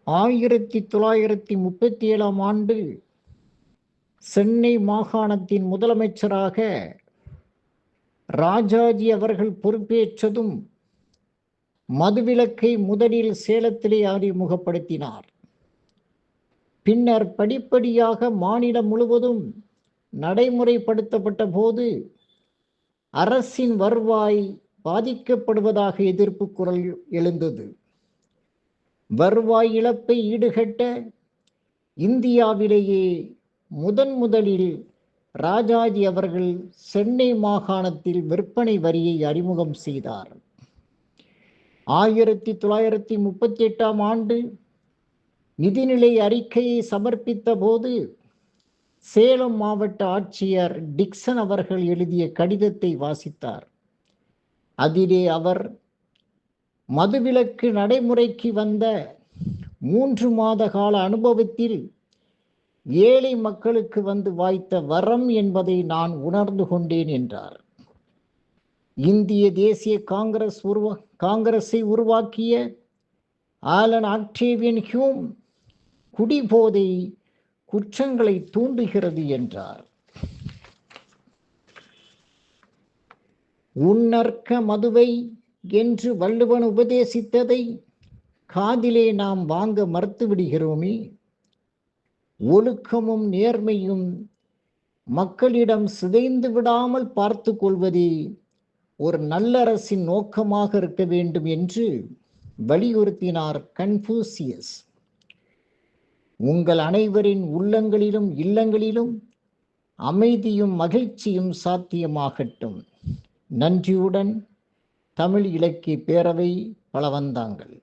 1937 சென்னை மாகாணத்தின் முதலமைச்சராக ராஜாஜி அவர்கள் பொறுப்பேற்றதும் மதுவிலக்கை முதலில் சேலத்திலே அறிமுகப்படுத்தினார். பின்னர் படிப்படியாக மாநிலம் முழுவதும் நடைமுறைப்படுத்தப்பட்ட போது அரசின் வருவாய் பாதிக்கப்படுவதாக எதிர்ப்பு குரல் எழுந்தது. வருவாய் இழப்பை ஈடுகட்ட இந்தியாவிலேயே முதலில் ராஜாஜி அவர்கள் சென்னை மாகாணத்தில் விற்பனை வரியை அறிமுகம் செய்தார். 1938 நிதிநிலை அறிக்கையை சமர்ப்பித்த போது சேலம் மாவட்ட ஆட்சியர் டிக்சன் அவர்கள் எழுதிய கடிதத்தை வாசித்தார். அதிலே அவர் மதுவிலக்கு நடைமுறைக்கு வந்த 3 மாத கால அனுபவத்தில் ஏழை மக்களுக்கு வந்து வாய்த்த வரம் என்பதை நான் உணர்ந்து கொண்டேன் என்றார். இந்திய தேசிய காங்கிரஸை உருவாக்கிய ஆலன் ஆக்டேவியன் ஹியூம் குடிபோதை குற்றங்களை தூண்டுகிறது என்றார். உன்னற்க மதுவை என்று வள்ளுவன் உபதேசித்ததை காதிலே நாம் வாங்க மறுத்துவிடுகிறோமே. ஒழுக்கமும் நேர்மையும் மக்களிடம் சிதைந்து விடாமல் பார்த்து கொள்வதே ஒரு நல்லரசின் நோக்கமாக இருக்க வேண்டும் என்று வலியுறுத்தினார் கன்பூசியஸ். உங்கள் அனைவரின் உள்ளங்களிலும் இல்லங்களிலும் அமைதியும் மகிழ்ச்சியும் சாத்தியமாகட்டும். நன்றியுடன் தமிழ் இலக்கிய பேரவை பலவந்தாங்கல்.